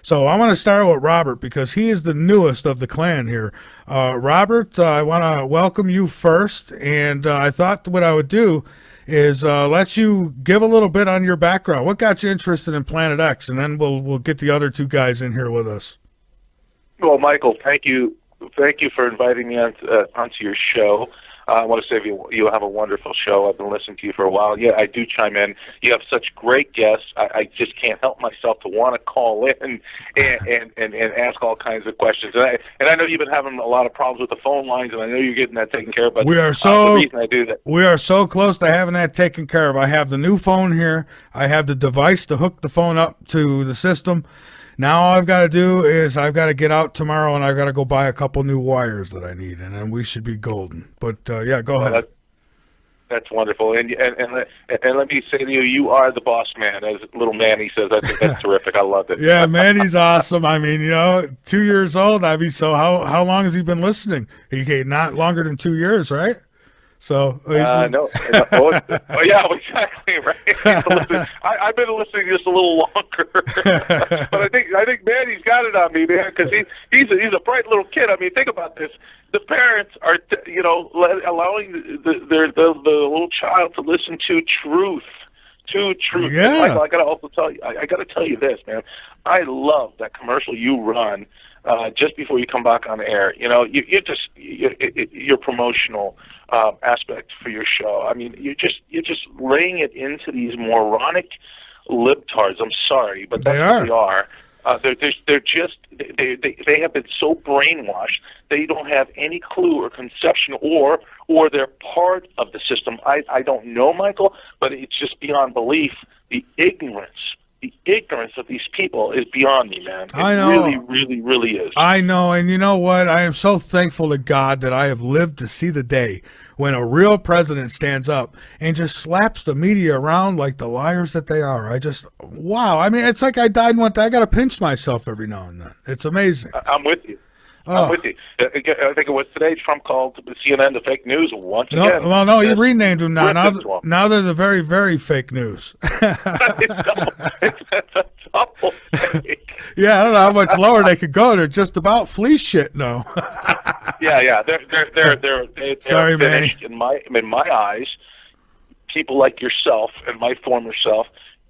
So I want to start with Robert because he is the newest of the clan here. Robert, I want to welcome you first, and I thought what I would do is let you give a little bit on your background. What got you interested in Planet X, and then we'll get the other two guys in here with us. Well, Michael, thank you for inviting me onto your show. I want to say you have a wonderful show. I've been listening to you for a while. Yeah, I do chime in. You have such great guests. I just can't help myself to want to call in and ask all kinds of questions. And I know you've been having a lot of problems with the phone lines, and I know you're getting that taken care of. But we are the reason I do that. We are so close to having that taken care of. I have the new phone here. I have the device to hook the phone up to the system. Now all I've got to do is I've got to get out tomorrow and I've got to go buy a couple new wires that I need, and then we should be golden. But yeah, go ahead. That's wonderful, and let me say to you, you are the boss man, as little Manny says. That's terrific. I love it. Yeah, Manny's awesome. I mean, 2 years old. I mean, so how long has he been listening? He not longer than 2 years, right? So no. Oh, yeah, exactly. Right. I've been listening just a little longer, but I think Manny's got it on me, man, because he's a bright little kid. I mean, think about this: the parents are allowing the little child to listen to truth. Yeah. Michael, I got to also tell you, I got to tell you this, man. I love that commercial you run just before you come back on air. Your promotional aspect for your show. I mean, you're just laying it into these moronic libtards. I'm sorry, but that's what they are. They have been so brainwashed. They don't have any clue or conception, or they're part of the system. I don't know, Michael, but it's just beyond belief. The ignorance of these people is beyond me, man. I know. Really, really, really is. I know, and you know what? I am so thankful to God that I have lived to see the day when a real president stands up and just slaps the media around like the liars that they are. Wow. I mean, it's like I died one day. I got to pinch myself every now and then. It's amazing. I'm with you. I'm with you. I think it was today Trump called CNN the fake news once again. Well, no, he renamed them now. Now they're the very, very fake news. It's double fake. Yeah, I don't know how much lower they could go. They're just about flea shit now. Yeah. They're Sorry, finished Manny. in my eyes. People like yourself and my former self,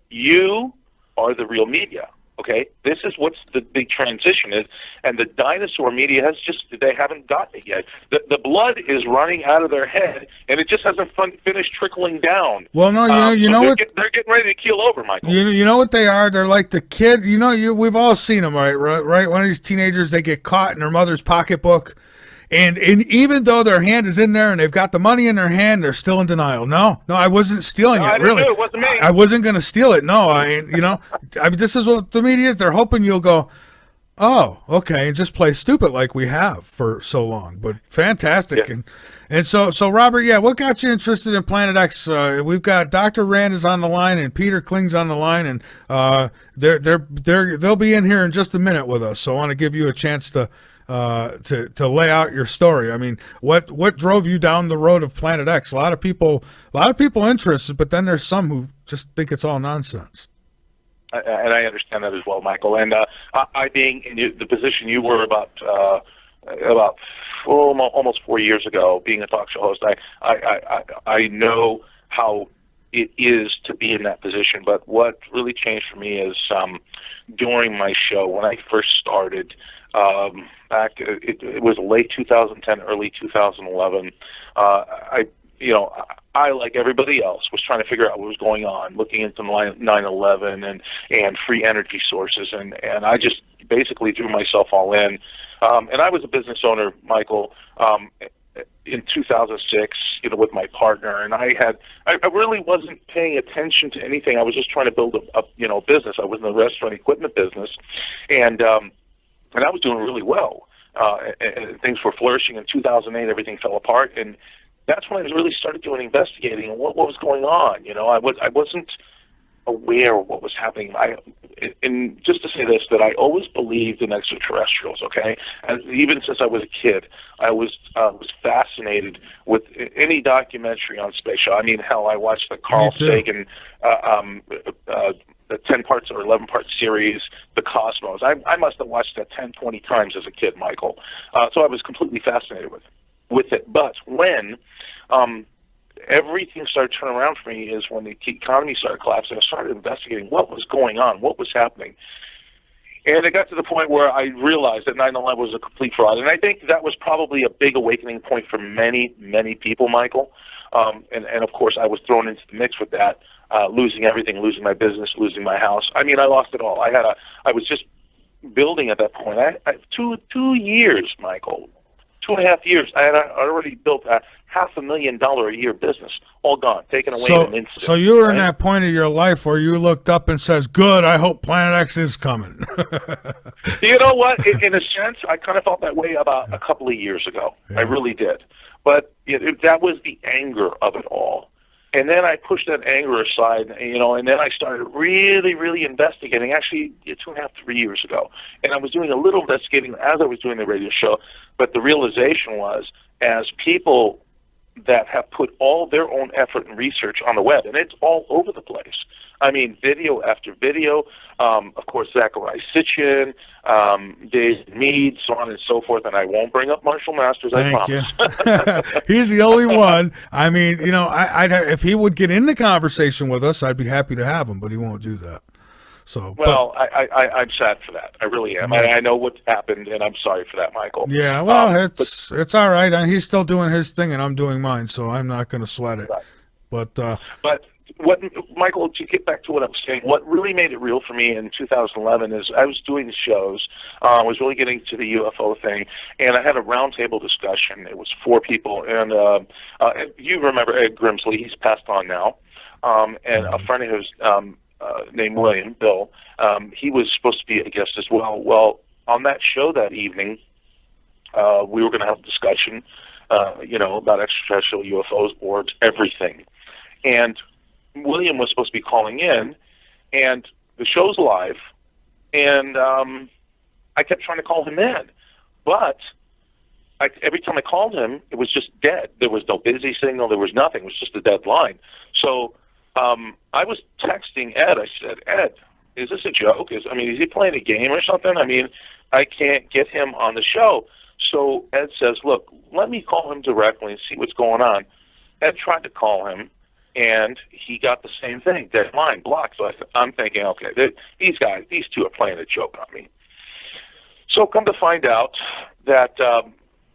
you are the real media. Okay, this is what's the big transition is, and the dinosaur media they haven't gotten it yet. The blood is running out of their head, and it just hasn't finished trickling down. Well, no, they're getting ready to keel over, Michael. You know what they are? They're like the kid. We've all seen them, right? One of these teenagers, they get caught in their mother's pocketbook. And even though their hand is in there and they've got the money in their hand, they're still in denial. No, I wasn't stealing it. Really, it wasn't me. I wasn't going to steal it. No, I mean, this is what the media is. They're hoping you'll go, oh, okay, and just play stupid like we have for so long. But fantastic, yeah. and so Robert, yeah, what got you interested in Planet X? We've got Dr. Rand is on the line and Peter Kling's on the line, and they'll be in here in just a minute with us. So I want to give you a chance to lay out your story. I mean, what drove you down the road of Planet X? A lot of people interested, but then there's some who just think it's all nonsense. And I understand that as well, Michael. And I being in the position you were about almost 4 years ago, being a talk show host, I know how it is to be in that position. But what really changed for me is during my show when I first started. It was late 2010, early 2011. I, like everybody else, was trying to figure out what was going on, looking into 9/11 and free energy sources, and I just basically threw myself all in. And I was a business owner, Michael, in 2006, with my partner, and I really wasn't paying attention to anything. I was just trying to build a business. I was in the restaurant equipment business, and I was doing really well. And things were flourishing. In 2008, everything fell apart, and that's when I really started doing investigating and what was going on. I wasn't aware of what was happening. And just to say this, that I always believed in extraterrestrials. Okay, and even since I was a kid, I was fascinated with any documentary on space. I mean, hell, I watched the Carl Sagan the 10 parts or 11 part series, The Cosmos. I must have watched that 10, 20 times as a kid, Michael. So I was completely fascinated with it. But when everything started turning around for me is when the economy started collapsing. I started investigating what was going on, what was happening. And it got to the point where I realized that 9/11 was a complete fraud. And I think that was probably a big awakening point for many, many people, Michael. And of course, I was thrown into the mix with that, losing everything, losing my business, losing my house. I mean, I lost it all. I was just building at that point. I 2 years, Michael, 2.5 years. I had already built a $500,000 a year business, all gone, taken away in an instant. So you were right? in that point of your life where you looked up and says, "Good, I hope Planet X is coming." You know what? In a sense, I kind of felt that way about a couple of years ago. Yeah. I really did. But that was the anger of it all. And then I pushed that anger aside, and then I started really, really investigating, actually 2.5, 3 years ago. And I was doing a little investigating as I was doing the radio show, but the realization was, as people that have put all their own effort and research on the web, and it's all over the place. I mean, video after video, of course, Zachariah Sitchin, Dave Mead, so on and so forth, and I won't bring up Marshall Masters, I promise. You. He's the only one. I mean, I'd if he would get in the conversation with us, I'd be happy to have him, but he won't do that. So, well, I'm sad for that. I really am. I know what's happened, and I'm sorry for that, Michael. Yeah, well, it's all right. And he's still doing his thing, and I'm doing mine, so I'm not going to sweat it. Right. But what, Michael, to get back to what I was saying, what really made it real for me in 2011 is I was doing the shows, I was really getting to the UFO thing, and I had a roundtable discussion. It was 4 people, and you remember Ed Grimsley. He's passed on now, and a friend of his named William, Bill, he was supposed to be a guest as well. Well, on that show that evening, we were going to have a discussion, about extraterrestrial UFOs, orbs, everything. And William was supposed to be calling in, and the show's live, and I kept trying to call him in, but every time I called him, it was just dead. There was no busy signal. There was nothing. It was just a dead line. So I was texting Ed. I said, Ed, is this a joke? Is he playing a game or something? I mean, I can't get him on the show. So Ed says, look, let me call him directly and see what's going on. Ed tried to call him, and he got the same thing, dead line, blocked. So I'm thinking, okay, these two are playing a joke on me. So come to find out that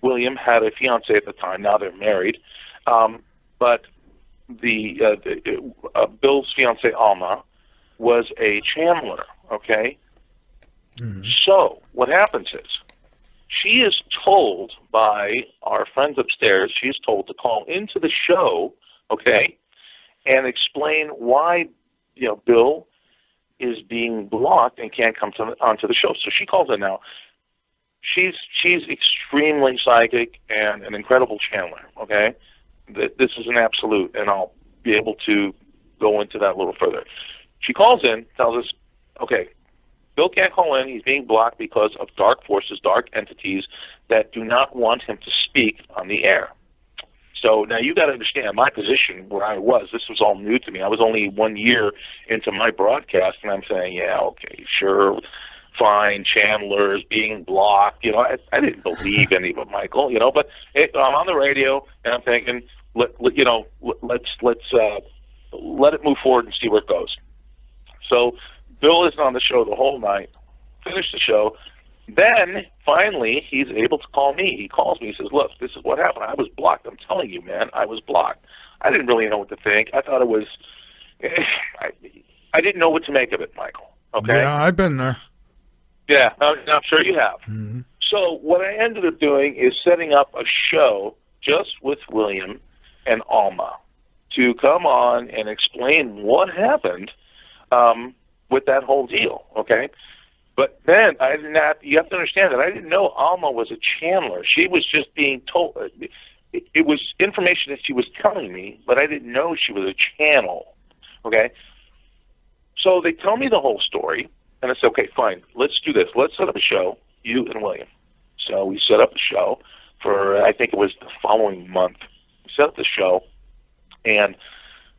William had a fiancée at the time. Now they're married. But Bill's fiancée, Alma, was a channeler, okay? Mm-hmm. So what happens is she is told by our friends upstairs, she is told to call into the show, okay, and explain why, Bill is being blocked and can't come onto the show. So she calls in now. She's extremely psychic and an incredible channeler, okay? This is an absolute, and I'll be able to go into that a little further. She calls in, tells us, okay, Bill can't call in. He's being blocked because of dark forces, dark entities that do not want him to speak on the air. So now you got to understand my position where I was. This was all new to me. I was only 1 year into my broadcast, and I'm saying, yeah, okay, sure, fine, channelers being blocked. I didn't believe any of it, Michael. But I'm on the radio, and I'm thinking, let's let it move forward and see where it goes. So Bill isn't on the show the whole night. Finished the show. Then, finally, he's able to call me. He calls me. He says, look, this is what happened. I was blocked. I'm telling you, man, I was blocked. I didn't really know what to think. I thought it was I didn't know what to make of it, Michael. Okay? Yeah, I've been there. Yeah, I'm sure you have. Mm-hmm. So what I ended up doing is setting up a show just with William and Alma to come on and explain what happened with that whole deal, okay? But then you have to understand that I didn't know Alma was a channeler. She was just being told. It was information that she was telling me, but I didn't know she was a channel, okay? So they tell me the whole story, and I said, okay, fine, let's do this. Let's set up a show, you and William. So we set up a show for, I think it was the following month. We set up the show, and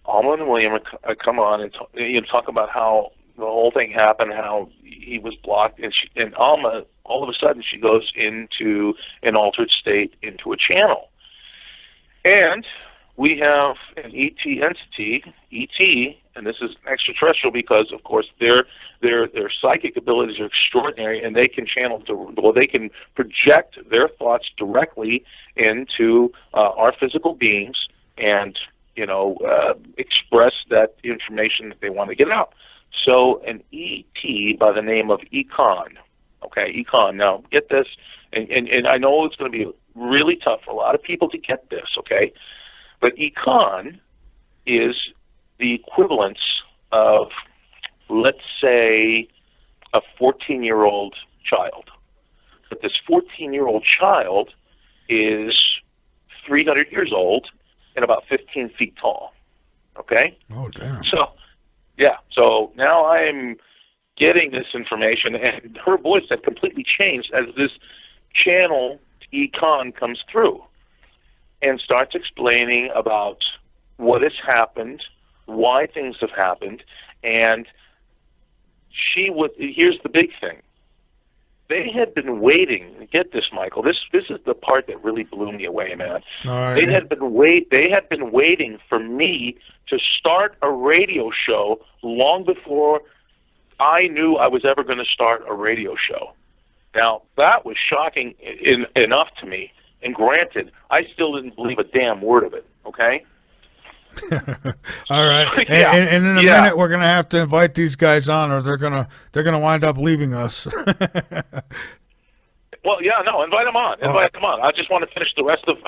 Alma and William come on and talk about how the whole thing happened, how he was blocked, and Alma, all of a sudden, she goes into an altered state, into a channel. And we have an ET entity, ET, and this is extraterrestrial because, of course, their psychic abilities are extraordinary, and they can they can project their thoughts directly into our physical beings, and express that information that they want to get out. So an ET by the name of Econ, okay, Econ. Now get this, and I know it's going to be really tough for a lot of people to get this, okay, but Econ is the equivalence of, let's say, a 14-year-old child. But this 14-year-old child is 300 years old and about 15 feet tall. Okay? Oh, damn. So now I'm getting this information, and her voice had completely changed as this channel Econ comes through and starts explaining about what has happened, why things have happened, and here's the big thing. They had been waiting. Get this, Michael. This is the part that really blew me away, man. All right. They had been waiting for me to start a radio show long before I knew I was ever going to start a radio show. Now, that was shocking enough to me. And granted, I still didn't believe a damn word of it, okay? All right. Yeah. And in a minute, we're going to have to invite these guys on, or they're going to wind up leaving us. Well, invite them on. Invite them on. I just want to finish the rest of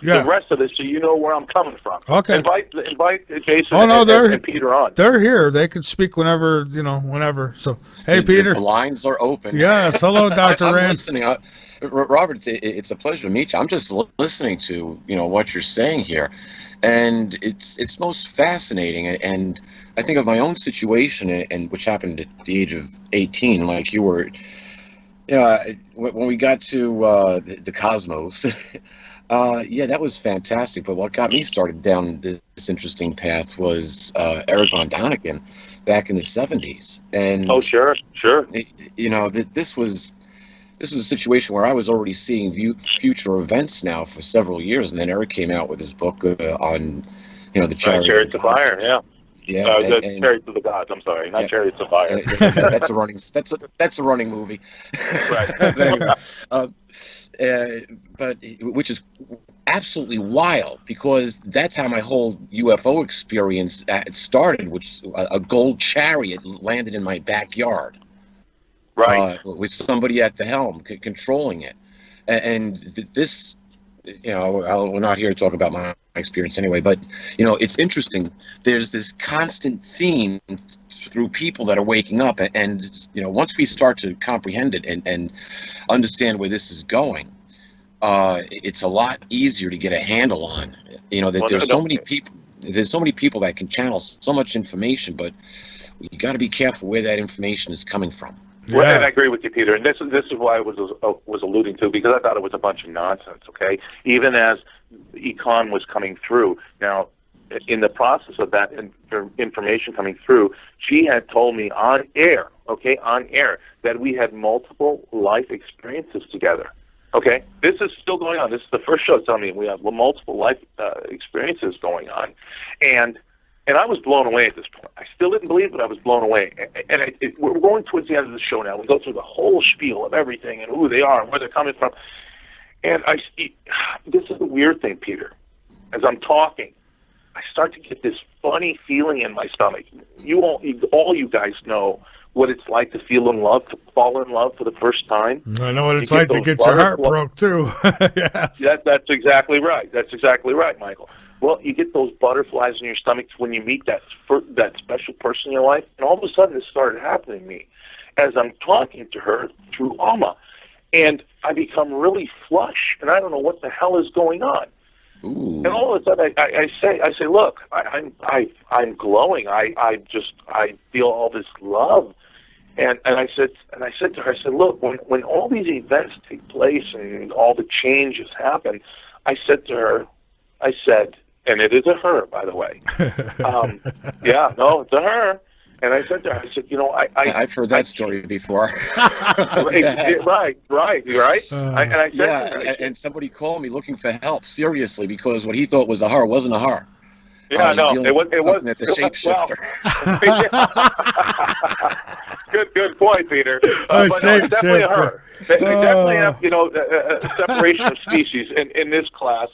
the rest of this, so you know where I'm coming from. Okay. Invite Jason and Peter on. They're here. They can speak whenever. So, hey, Peter. The lines are open. Yes. Hello, Dr. I'm Rand. listening. Robert, it's a pleasure to meet you. I'm just listening to what you're saying here, and it's most fascinating. And I think of my own situation, and which happened at the age of 18, like you were. When we got to the cosmos, that was fantastic. But what got me started down this interesting path was Eric von Däniken back in the 70s. And sure. This was a situation where I was already seeing future events now for several years, and then Eric came out with his book on the Chariots of Fire. Yeah. Yeah, Chariots of the Gods. I'm sorry, not Chariots of Fire. That's a running movie. Right. But which is absolutely wild, because that's how my whole UFO experience started. Which a gold chariot landed in my backyard, right, with somebody at the helm controlling it, and this. We're not here to talk about my experience anyway, but it's interesting. There's this constant theme through people that are waking up, and once we start to comprehend it and understand where this is going, it's a lot easier to get a handle on. There's so many people. There's so many people that can channel so much information, but you got to be careful where that information is coming from. Yeah. Well, and I agree with you, Peter. And this is why I was alluding to, because I thought it was a bunch of nonsense. Okay, even as Econ was coming through. Now, in the process of that information coming through, she had told me on air, that we had multiple life experiences together. Okay, this is still going on. This is the first show telling me we have multiple life experiences going on, and I was blown away at this point. I still didn't believe it, but I was blown away. And we're going towards the end of the show now. We go through the whole spiel of everything and who they are and where they're coming from. And this is the weird thing, Peter. As I'm talking, I start to get this funny feeling in my stomach. All you guys know what it's like to feel in love, to fall in love for the first time. I know what it's like to get your heart broke, too. Yes. That's exactly right. That's exactly right, Michael. Well, you get those butterflies in your stomach when you meet that special person in your life, and all of a sudden this started happening to me as I'm talking to her through Alma, and I become really flush, and I don't know what the hell is going on. Ooh. And all of a sudden I say, look, I'm glowing. I feel all this love, and I said to her, I said, look, when all these events take place and all the changes happen, I said to her, and it is a her, by the way. It's a her. And I said to her, I said, I've heard that story before. right. And I said to her, and somebody called me looking for help, seriously, because what he thought was a her wasn't a her. yeah, no, it was that's a shapeshifter. Good point, Peter. But no, it's definitely a her. They definitely have, a separation of species in this class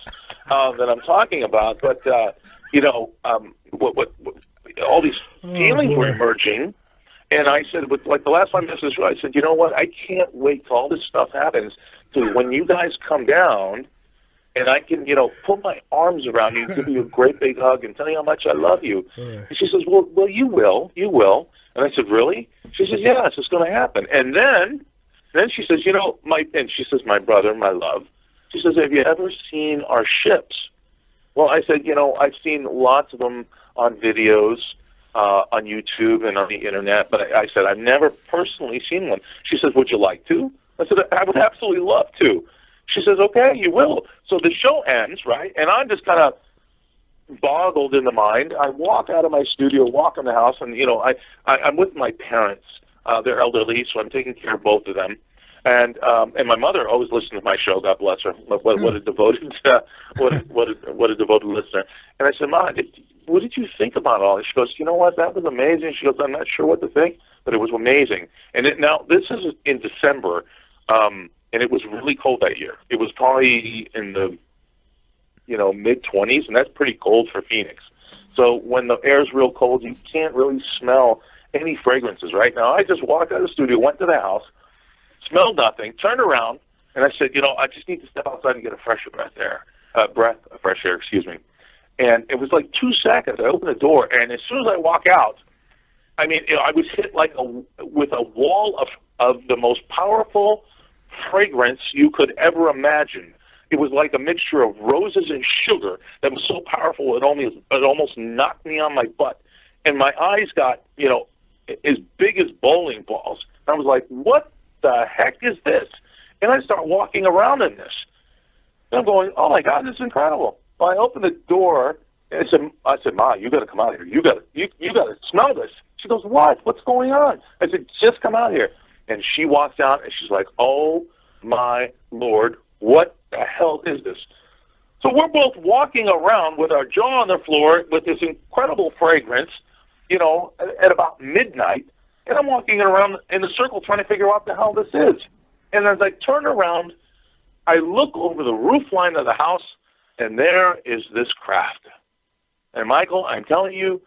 that I'm talking about. But what all these feelings were emerging, and I said, like the last 5 minutes of the show, I said, you know what? I can't wait till all this stuff happens. So when you guys come down, and I can, put my arms around you, give you a great big hug, and tell you how much I love you. And she says, well, you will. And I said, really? She says, yes, it's going to happen. And then she says, my brother, my love, she says, have you ever seen our ships? Well, I said, I've seen lots of them on videos, on YouTube and on the internet, but I said, I've never personally seen one. She says, would you like to? I said, I would absolutely love to. She says, okay, you will. So the show ends, right? And I'm just kind of boggled in the mind. I walk out of my studio, walk in the house, and, I'm with my parents. They're elderly, so I'm taking care of both of them. And my mother always listens to my show. God bless her. What a devoted, what a devoted listener. And I said, Mom, what did you think about all this? She goes, you know what? That was amazing. She goes, I'm not sure what to think, but it was amazing. And now this is in December. And it was really cold that year. It was probably in the, mid-20s, and that's pretty cold for Phoenix. So when the air's real cold, you can't really smell any fragrances. Right now, I just walked out of the studio, went to the house, smelled nothing, turned around, and I said, I just need to step outside and get a fresh fresh air, excuse me. And it was like 2 seconds. I opened the door, and as soon as I walk out, I was hit with a wall of the most powerful fragrance you could ever imagine. It was like a mixture of roses and sugar that was so powerful it almost knocked me on my butt. And my eyes got, as big as bowling balls. And I was like, what the heck is this? And I start walking around in this. And I'm going, oh my God, this is incredible. Well, I opened the door and I said, Ma, you got to come out here. You got to smell this. She goes, what? What's going on? I said, just come out here. And she walks out, and she's like, oh, my Lord, what the hell is this? So we're both walking around with our jaw on the floor with this incredible fragrance, at about midnight. And I'm walking around in a circle trying to figure out what the hell this is. And as I turn around, I look over the roof line of the house, and there is this craft. And, Michael, I'm telling you,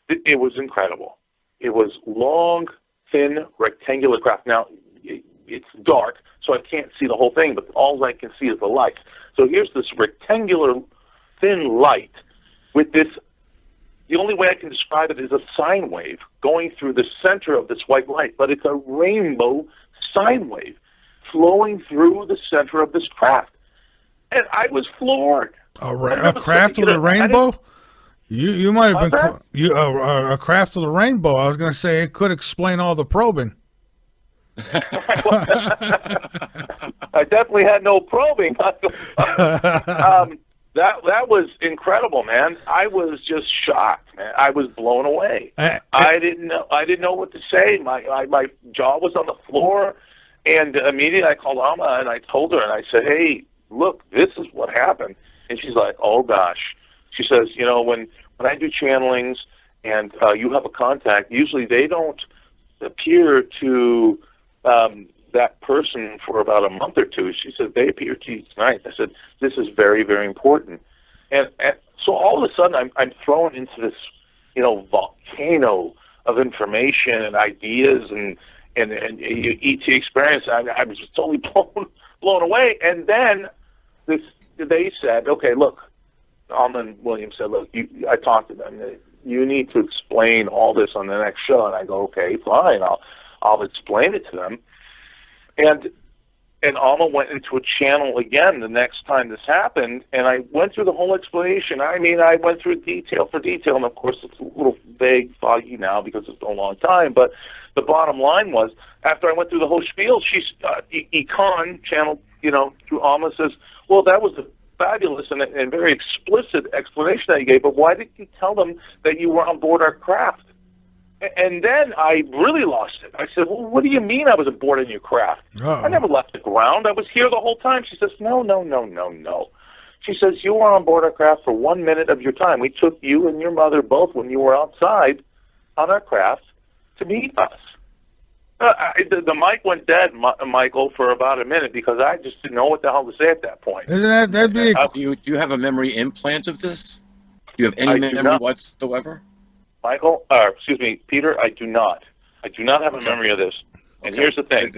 it was incredible. It was long, thin, rectangular craft. Now, it's dark, so I can't see the whole thing, but all I can see is the light. So here's this rectangular, thin light with this, the only way I can describe it is a sine wave going through the center of this white light, but it's a rainbow sine wave flowing through the center of this craft. And I was floored. A craft with a rainbow? You might have been a craft of the rainbow. I was going to say it could explain all the probing. I definitely had no probing. That was incredible, man. I was just shocked, man. I was blown away. I didn't know what to say. My jaw was on the floor, and immediately I called Alma and I told her, and I said, "Hey, look, this is what happened." And she's like, "Oh gosh." She says, when I do channelings and you have a contact, usually they don't appear to that person for about a month or two. She said, they appear to you tonight. I said, this is very, very important. And so all of a sudden I'm thrown into this, volcano of information and ideas and ET experience. I was just totally blown away. And then they said, okay, look, Alma Williams said, look, I talked to them. You need to explain all this on the next show. And I go, okay, fine. I'll explain it to them. And Alma went into a channel again the next time this happened, and I went through the whole explanation. I went through detail for detail, and of course it's a little vague, foggy now because it's been a long time, but the bottom line was, after I went through the whole spiel, she's Econ channel, through Alma says, well, that was a fabulous and very explicit explanation that you gave, but why did you tell them that you were on board our craft? And then I really lost it. I said, well, what do you mean I was aboard in your craft? Uh-oh. I never left the ground. I was here the whole time. She says, no, no, no, no, no. She says, you were on board our craft for 1 minute of your time. We took you and your mother both when you were outside on our craft to meet us. The mic went dead, Michael, for about a minute because I just didn't know what the hell to say at that point. Isn't that'd be Do you have a memory implant of this? Do you have any I do memory not. whatsoever? Michael, excuse me, Peter, I do not. I do not have a memory of this. And here's the thing.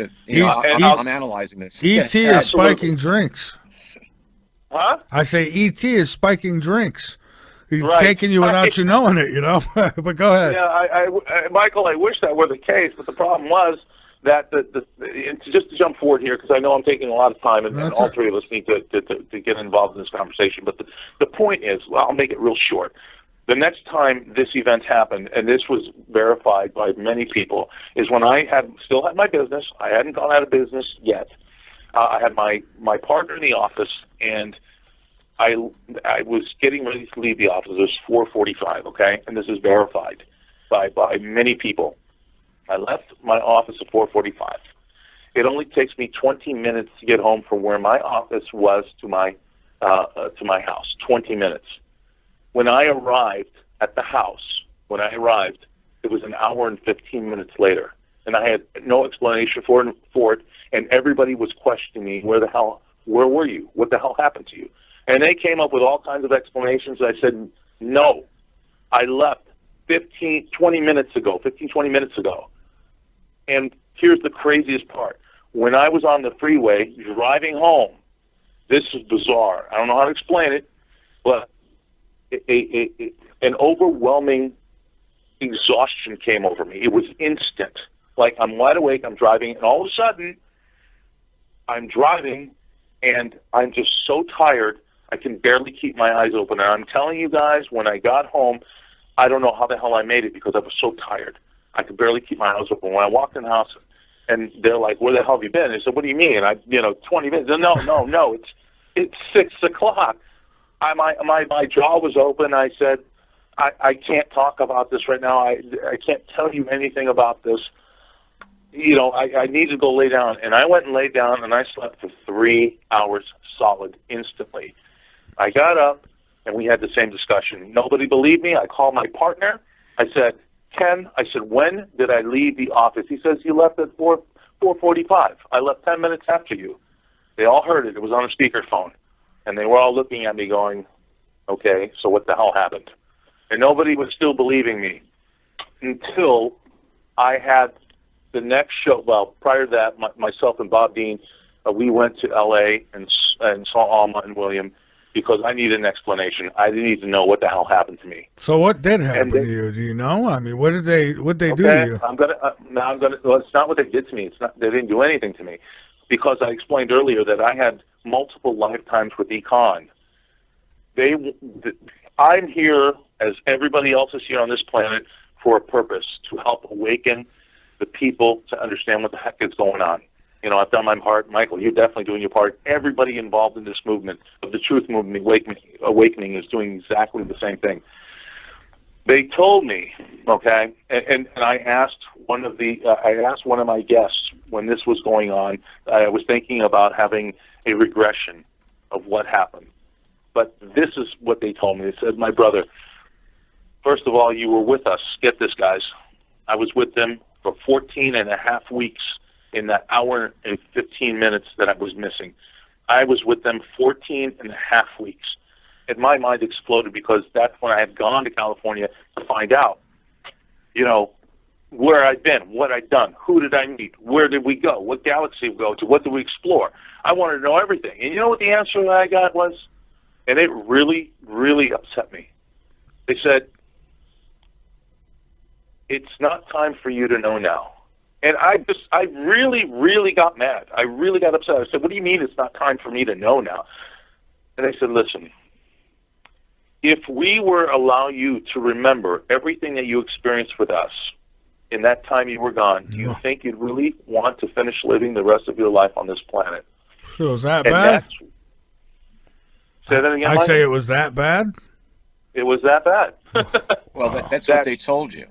I'm analyzing this. E.T. Yeah, is spiking drinks. Huh? I say E.T. is spiking drinks. He's Right. taking you without you knowing it, But go ahead. Yeah, Michael, I wish that were the case, but the problem was that just to jump forward here, because I know I'm taking a lot of time, and all three of us need to get involved in this conversation. But the point is, well, I'll make it real short. The next time this event happened, and this was verified by many people, is when I still had my business. I hadn't gone out of business yet. I had my partner in the office, and I was getting ready to leave the office. It was 4:45, okay? And this is verified by many people. I left my office at 4:45. It only takes me 20 minutes to get home from where my office was to my house. 20 minutes. When I arrived at the house, it was an hour and 15 minutes later, and I had no explanation for it. And everybody was questioning me, where were you? What the hell happened to you? And they came up with all kinds of explanations. I said, no, I left 15, 20 minutes ago. And here's the craziest part. When I was on the freeway driving home, this is bizarre. I don't know how to explain it, but an overwhelming exhaustion came over me. It was instant. Like, I'm wide awake, I'm driving, and all of a sudden, I'm driving, and I'm just so tired, I can barely keep my eyes open. And I'm telling you guys, when I got home, I don't know how the hell I made it because I was so tired. I could barely keep my eyes open. When I walked in the house, and they're like, where the hell have you been? I said, what do you mean? 20 minutes. No, it's 6 o'clock. My jaw was open. I said, I can't talk about this right now. I can't tell you anything about this. I need to go lay down. And I went and laid down, and I slept for 3 hours solid instantly. I got up, and we had the same discussion. Nobody believed me. I called my partner. I said, Ken, when did I leave the office? He says, you left at 4:45. I left 10 minutes after you. They all heard it. It was on a speakerphone. And they were all looking at me going, okay, so what the hell happened? And nobody was still believing me until I had the next show. Well, prior to that, myself and Bob Dean, we went to L.A. and saw Alma and William because I needed an explanation. I need to know what the hell happened to me. So what did happen to you? Do you know? I mean, what did they do to you? Well, it's not what they did to me. They didn't do anything to me because I explained earlier that I had multiple lifetimes with Econ. I'm here, as everybody else is here on this planet, for a purpose, to help awaken the people to understand what the heck is going on. I've done my part. Michael, you're definitely doing your part. Everybody involved in this movement of the truth movement, awakening, is doing exactly the same thing. They told me, okay, and I asked one of my guests when this was going on. I was thinking about having a regression of what happened, but this is what they told me. They said, my brother, first of all, you were with us. Get this, guys. I was with them for 14 and a half weeks in that hour and 15 minutes that I was missing. I was with them 14 and a half weeks. And my mind exploded because that's when I had gone to California to find out, where I'd been, what I'd done, who did I meet, where did we go, what galaxy we go to, what did we explore. I wanted to know everything. And you know what the answer that I got was? And it really, really upset me. They said, it's not time for you to know now. And I really, really got mad. I really got upset. I said, what do you mean it's not time for me to know now? And they said, listen, if we were allow you to remember everything that you experienced with us in that time you were gone, do you think you'd really want to finish living the rest of your life on this planet? It was that bad? Say that again, I Mike? say it was that bad? It was that bad. Well, that's what they told you.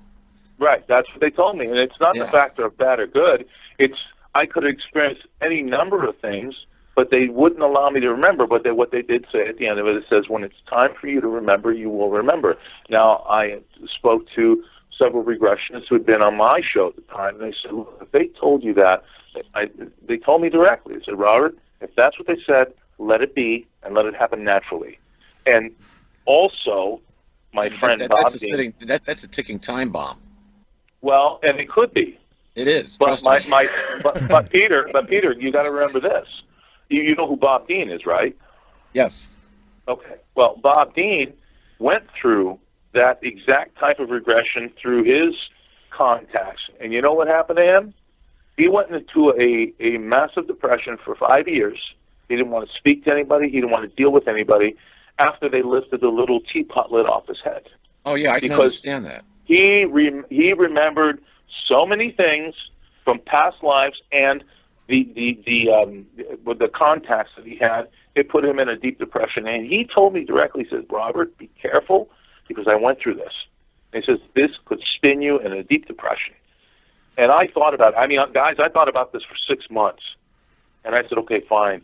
Right, that's what they told me, and it's not the Yeah. factor of bad or good. It's I could experience any number of things, but they wouldn't allow me to remember. But what they did say at the end of it, it says, when it's time for you to remember, you will remember. Now, I spoke to several regressionists who had been on my show at the time, and they said, look, if they told you that, they told me directly. They said, Robert, if that's what they said, let it be and let it happen naturally. And also, my friend Bob Dean, that's a ticking time bomb. well, and it could be. It is. But Trust me. but Peter, you got to remember this. You know who Bob Dean is, right? Yes. Okay. Well, Bob Dean went through that exact type of regression through his contacts, and you know what happened to him? He went into a massive depression for 5 years. He didn't want to speak to anybody. He didn't want to deal with anybody after they lifted the little teapot lid off his head. Oh yeah, I can understand that. He remembered so many things from past lives, and with the contacts that he had, it put him in a deep depression. And he told me directly, he says, Robert, be careful, because I went through this. And he says, this could spin you in a deep depression. And I thought about it. I mean, guys, I thought about this for 6 months. And I said, okay, fine.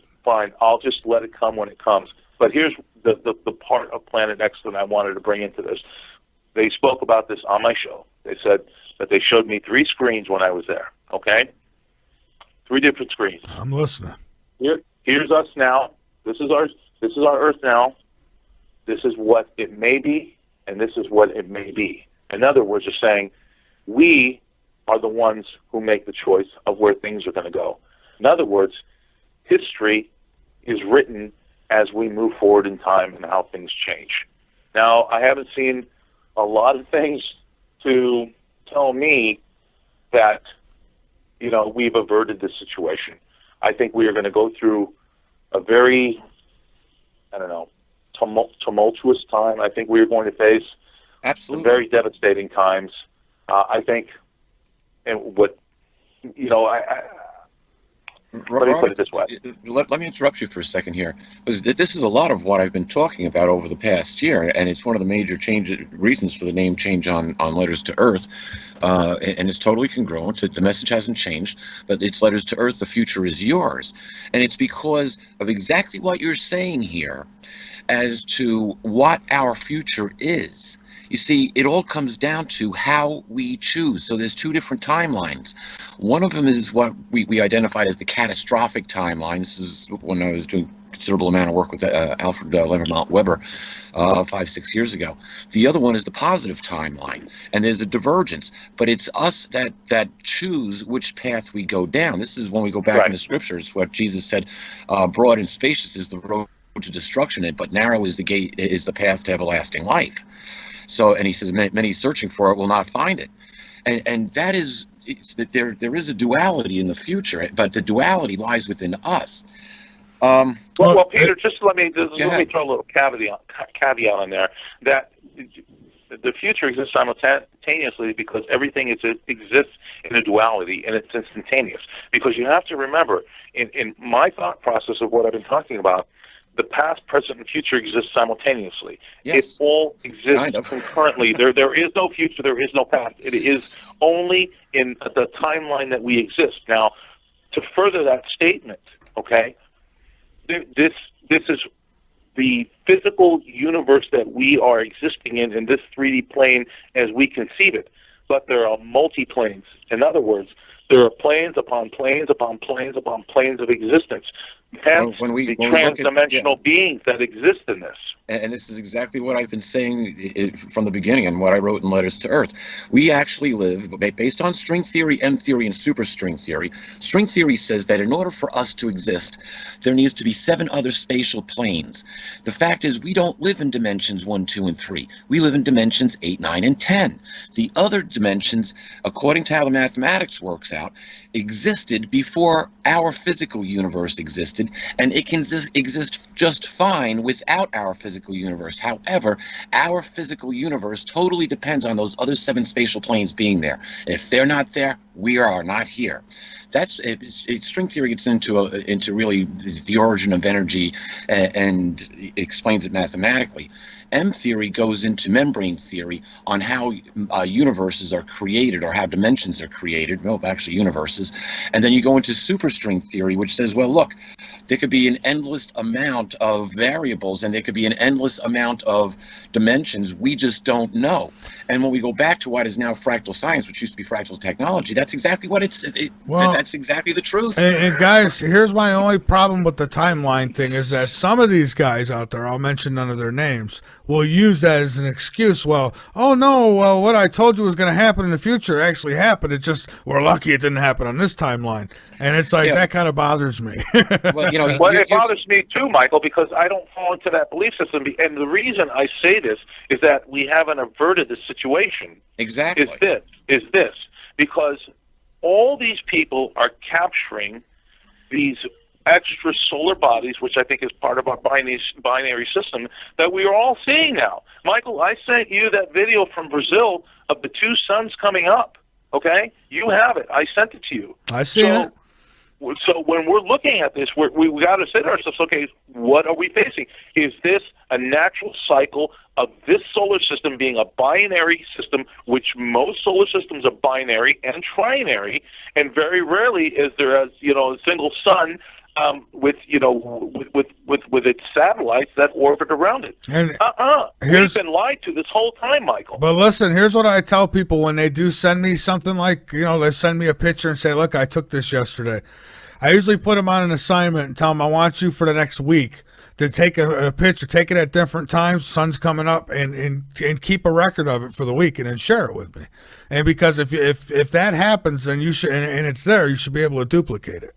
I'll just let it come when it comes. But here's the part of Planet X that I wanted to bring into this. They spoke about this on my show. They said that they showed me 3 screens when I was there, okay? 3 different screens. I'm listening. Here's us now. This is our Earth now. This is what it may be, and this is what it may be. In other words, they're saying we are the ones who make the choice of where things are going to go. In other words, history is written as we move forward in time and how things change. Now, I haven't seen a lot of things to tell me that, we've averted this situation. I think we are going to go through a very, tumultuous time. I think we are going to face some very devastating times. I think, and what, let me put it this way. Let me interrupt you for a second here, because this is a lot of what I've been talking about over the past year, and it's one of the major reasons for the name change on Letters to Earth, and it's totally congruent. The message hasn't changed, but it's Letters to Earth, the future is yours. And it's because of exactly what you're saying here as to what our future is. You see, it all comes down to how we choose. So there's 2 different timelines. One of them is what we identified as the catastrophic timeline. This is when I was doing a considerable amount of work with Alfred Leonard Weber 5-6 years ago. The other one is the positive timeline, and there's a divergence. But it's us that choose which path we go down. This is when we go back in the scriptures, what Jesus said, broad and spacious is the road to destruction, but narrow is the gate, is the path to everlasting life. So, and he says, many searching for it will not find it. And that is, it's that there is a duality in the future, but the duality lies within us. Well, Peter, just let me throw a little caveat on there, that the future exists simultaneously because everything exists in a duality, and it's instantaneous. Because you have to remember, in my thought process of what I've been talking about, the past, present, and future exist simultaneously. Yes. It all exists concurrently. There is no future. There is no past. It is only in the timeline that we exist. Now, to further that statement, okay, this is the physical universe that we are existing in this 3D plane as we conceive it. But there are multi-planes. In other words, there are planes upon planes upon planes upon planes of existence. Hence, the transdimensional beings that exist in this. And this is exactly what I've been saying from the beginning and what I wrote in Letters to Earth. We actually live, based on string theory, M theory, and superstring theory. String theory says that in order for us to exist, there needs to be 7 other spatial planes. The fact is, we don't live in dimensions 1, 2, and 3. We live in dimensions 8, 9, and 10. The other dimensions, according to how the mathematics works out, existed before our physical universe existed, and it can exist just fine without our physical universe. However, our physical universe totally depends on those other 7 spatial planes being there. If they're not there, We are not here. String theory gets into really the origin of energy, and explains it mathematically. M theory goes into membrane theory on how universes are created, or how dimensions are created. Well, actually universes. And then you go into superstring theory, which says, well, look, there could be an endless amount of variables, and there could be an endless amount of dimensions. We just don't know. And when we go back to what is now fractal science, which used to be fractal technology, that's exactly what that's exactly the truth. And guys, here's my only problem with the timeline thing is that some of these guys out there, I'll mention none of their names, will use that as an excuse. Well, oh no, well, what I told you was going to happen in the future actually happened. It's just we're lucky it didn't happen on this timeline. And it's like, that kind of bothers me. Well, it bothers me too, Michael, because I don't fall into that belief system. And the reason I say this is that we haven't averted the situation. Exactly. Is this because all these people are capturing these extra solar bodies, which I think is part of our binary system that we are all seeing now. Michael, I sent you that video from Brazil of the two suns coming up. Okay, you have it. I sent it to you. I see it. So when we're looking at this, we got to say to ourselves, okay, what are we facing? Is this a natural cycle of this solar system being a binary system, which most solar systems are binary and trinary, and very rarely is there a single sun with its satellites that orbit around it? And we've been lied to this whole time, Michael. But listen, here's what I tell people when they do send me something like, they send me a picture and say, look, I took this yesterday. I usually put them on an assignment and tell them I want you for the next week to take a picture, take it at different times, sun's coming up, and keep a record of it for the week and then share it with me. And because if that happens, then you should, and it's there, you should be able to duplicate it.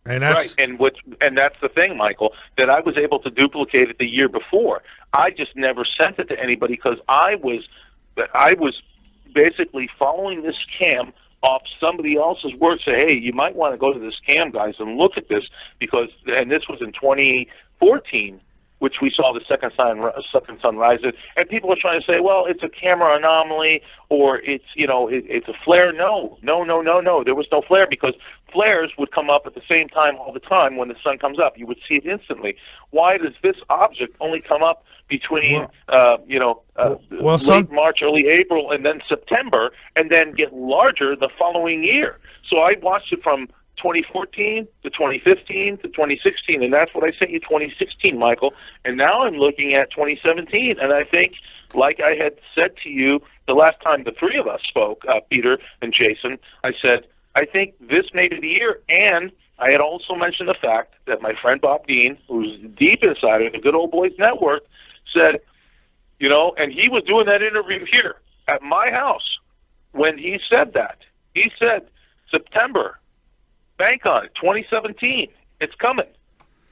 And that's right, and that's the thing, Michael, that I was able to duplicate it the year before. I just never sent it to anybody because I was basically following this cam off somebody else's work. Say, hey, you might want to go to this cam, guys, and look at this and this was in 2014, which we saw the second sun rise. And people are trying to say, well, it's a camera anomaly or it's it's a flare. No. There was no flare because flares would come up at the same time all the time when the sun comes up. You would see it instantly. Why does this object only come up between late March, early April, and then September, and then get larger the following year? So I watched it from 2014 to 2015 to 2016, and that's what I sent you, 2016, Michael. And now I'm looking at 2017, and I think, like I had said to you the last time the three of us spoke, Peter and Jason, I said, I think this may be the year, and I had also mentioned the fact that my friend Bob Dean, who's deep inside of the Good Old Boys Network, said, and he was doing that interview here at my house when he said that. He said, September, bank on it, 2017, it's coming.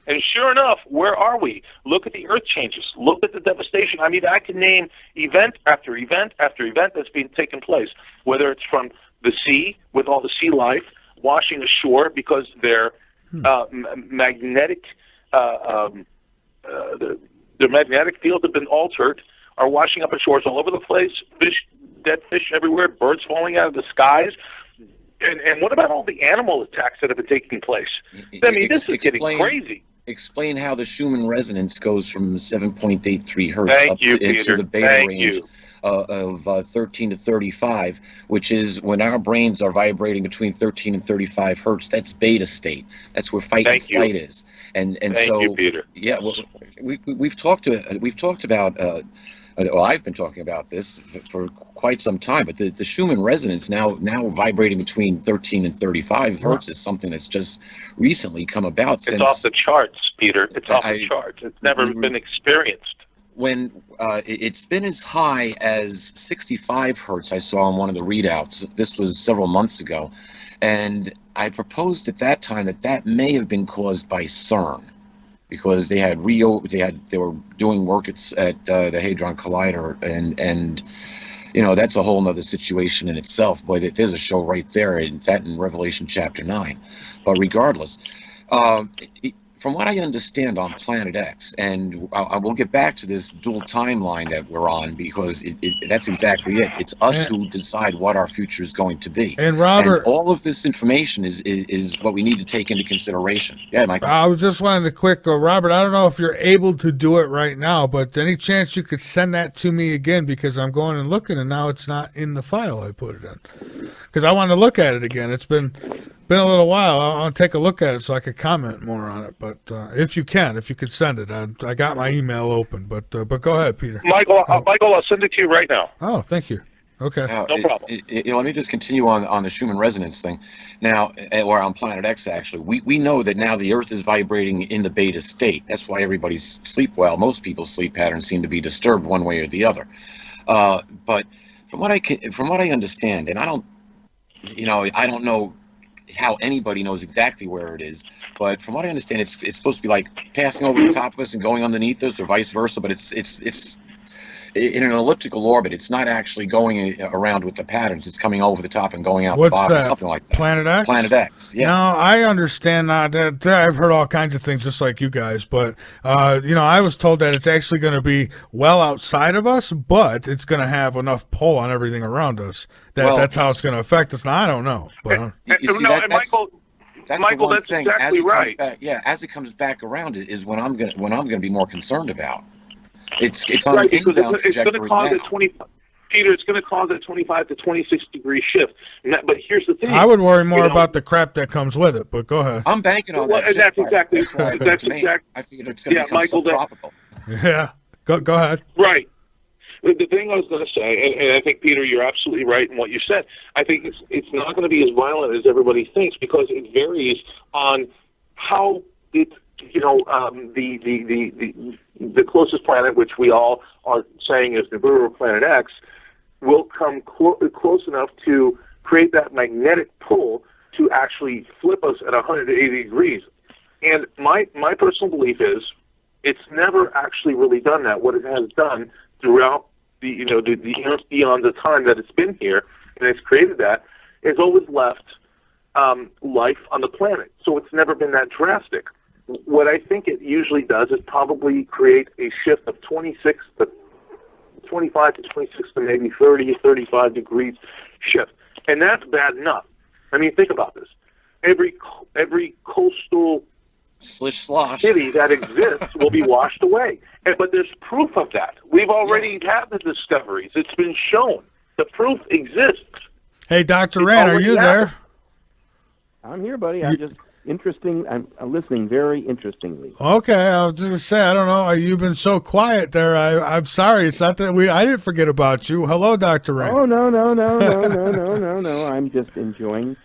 And sure enough, where are we? Look at the earth changes. Look at the devastation. I mean, I can name event after event after event that's been taking place, whether it's from the sea with all the sea life washing ashore because their magnetic their magnetic fields have been altered, are washing up ashores all over the place, dead fish everywhere, birds falling out of the skies. And what about all the animal attacks that have been taking place? I mean, this is getting crazy. Explain how the Schumann resonance goes from 7.83 hertz into the beta range of 13 to 35, which is when our brains are vibrating between 13 and 35 hertz. That's beta state. That's where fight and flight is. And Thank so you, Peter. Yeah, well, we've talked about. Well, I've been talking about this for quite some time, but the Schumann resonance now vibrating between 13 and 35 hertz is something that's just recently come about. It's off the charts, Peter. It's off the charts. It's never been experienced. When it's been as high as 65 hertz, I saw in one of the readouts. This was several months ago, and I proposed at that time that may have been caused by CERN, because they were doing work at the Hadron Collider, and that's a whole nother situation in itself. Boy, there's a show right there, in Revelation chapter 9. But regardless, from what I understand on Planet X, and I will get back to this dual timeline that we're on because that's exactly it. It's us who decide what our future is going to be. And Robert, all of this information is what we need to take into consideration. Yeah, Michael. I was just wanting to quick go, Robert, I don't know if you're able to do it right now, but any chance you could send that to me again, because I'm going and looking and now it's not in the file I put it in. Because I want to look at it again. It's been a little while. I want to take a look at it so I could comment more on it. But if you could send it. I got my email open, but go ahead, Peter. Michael, I'll send it to you right now. Oh, thank you. Okay. Now, no problem. Let me just continue on the Schumann resonance thing. Now, or on Planet X, actually, we know that now the Earth is vibrating in the beta state. That's why everybody's most people's sleep patterns seem to be disturbed one way or the other. But from what I understand, and I don't know how anybody knows exactly where it is, but from what I understand, it's supposed to be like passing over the top of us and going underneath us, or vice versa. But it's in an elliptical orbit. It's not actually going around with the patterns. It's coming over the top and going out the bottom, that? Something like that. Planet X? Planet X, yeah. No, I understand that. I've heard all kinds of things just like you guys, but, I was told that it's actually going to be well outside of us, but it's going to have enough pull on everything around us that's how it's going to you see, Michael, that's exactly right. As it comes back around, is when I'm going to be more concerned about. It's on right, an inbound trajectory now. Peter, it's going to cause a 25 to 26 degree shift. But here's the thing. I would worry more about the crap that comes with it, but go ahead. I'm banking on that. That's exactly. I figured it's going to become subtropical. Yeah, go ahead. Right. The thing I was going to say, and I think, Peter, you're absolutely right in what you said. I think it's not going to be as violent as everybody thinks, because it varies on how it, the closest planet, which we all are saying is Nibiru Planet X, will come close enough to create that magnetic pull to actually flip us at 180 degrees. And my personal belief is it's never actually really done that. What it has done throughout the eons of time that it's been here, and it's created that, has always left life on the planet. So it's never been that drastic. What I think it usually does is probably create a shift of 25 to 26 to maybe 30, 35 degrees shift. And that's bad enough. I mean, think about this. Every coastal city that exists will be washed away. But there's proof of that. We've already had the discoveries. It's been shown. The proof exists. Hey, Dr. Rand, are you there? I'm here, buddy. I'm just interesting. I'm listening very interestingly. Okay, I was just going to say, I don't know. You've been so quiet there. I'm sorry. It's not that I didn't forget about you. Hello, Dr. Rand. Oh, no. I'm just enjoying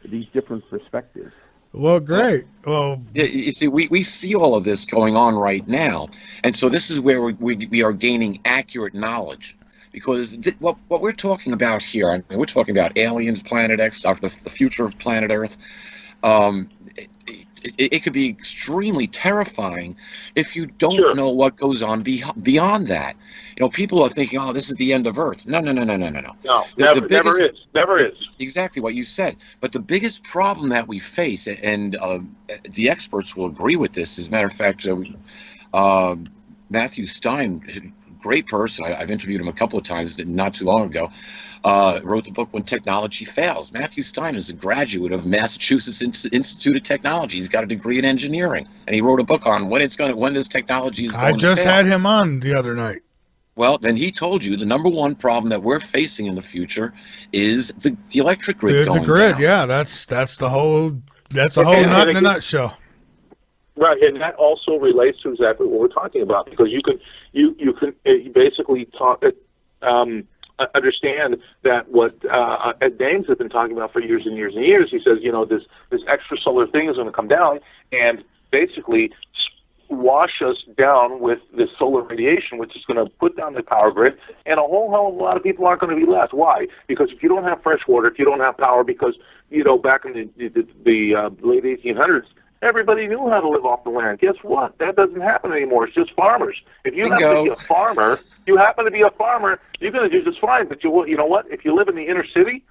these different perspectives. Well, great. Well, you see, we see all of this going on right now, and so this is where we are gaining accurate knowledge, because what we're talking about here, I mean, we're talking about aliens, Planet X, the future of planet Earth. It could be extremely terrifying if you don't know what goes on beyond that. People are thinking, "Oh, this is the end of Earth." No. No, never is. Exactly what you said. But the biggest problem that we face, and the experts will agree with this. As a matter of fact, Matthew Stein, great person. I've interviewed him a couple of times, not too long ago. Wrote the book When Technology Fails. Matthew Stein is a graduate of Massachusetts Institute of Technology. He's got a degree in engineering, and he wrote a book on when this technology is going to fail. I just had him on the other night. Well, then he told you the number one problem that we're facing in the future is the electric grid going down. The grid, down. yeah, that's the whole nut in a nutshell. Right, and that also relates to exactly what we're talking about, because you can basically understand that what Ed Dames has been talking about for years and years and years. He says, this extrasolar thing is going to come down and basically wash us down with this solar radiation, which is going to put down the power grid, and a whole hell of a lot of people aren't going to be left. Why? Because if you don't have fresh water, if you don't have power, because back in the late 1800s, everybody knew how to live off the land. Guess what? That doesn't happen anymore. It's just farmers. If you happen to be a farmer, you're going to do just fine. But you know what? If you live in the inner city,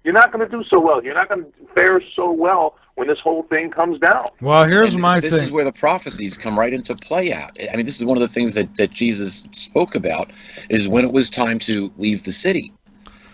you're not going to do so well. You're not going to fare so well when this whole thing comes down. Well, here's And my this thing. is where the prophecies come right into play out. I mean, this is one of the things that Jesus spoke about, is when it was time to leave the city.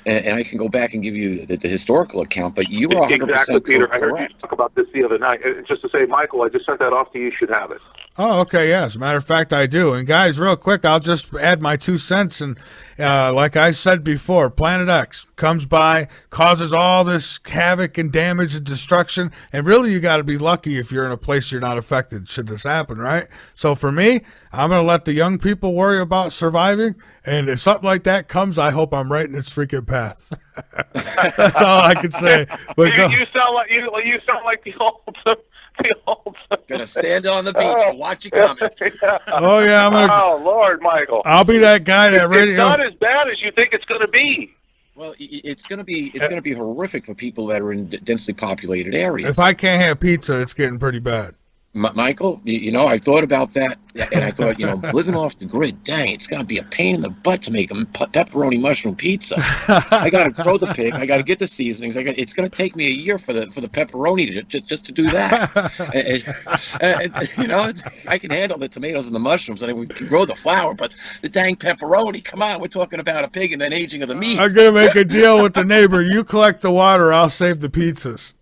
And I can go back and give you the historical account, but you are 100% Exactly, Peter. I heard you correct. talk about this the other night. Just to say, Michael, I just sent that off to you. You should have it. Oh, okay, yeah. As a matter of fact, I do. And guys, real quick, I'll just add my 2 cents. And like I said before, Planet X comes by, causes all this havoc and damage and destruction. And really, you got to be lucky if you're in a place you're not affected should this happen, right? So for me, I'm going to let the young people worry about surviving. And if something like that comes, I hope I'm right in its freaking path. That's all I can say. But You sound like you sound like the old. The old. Gonna stand on the beach and watch you coming. oh yeah, I'm gonna. Oh Lord, Michael. I'll be that guy that It's radio. not as bad as you think it's going to be. Well, it's gonna be horrific for people that are in densely populated areas. If I can't have pizza, it's getting pretty bad. Michael, I thought about that, and I thought, living off the grid, dang, it's going to be a pain in the butt to make a pepperoni mushroom pizza. I got to grow the pig, I got to get the seasonings. It's going to take me a year for the pepperoni just to do that. I can handle the tomatoes and the mushrooms, and we can grow the flour, but the dang pepperoni, come on, we're talking about a pig and then aging of the meat. I'm gonna make a deal with the neighbor. You collect the water, I'll save the pizzas.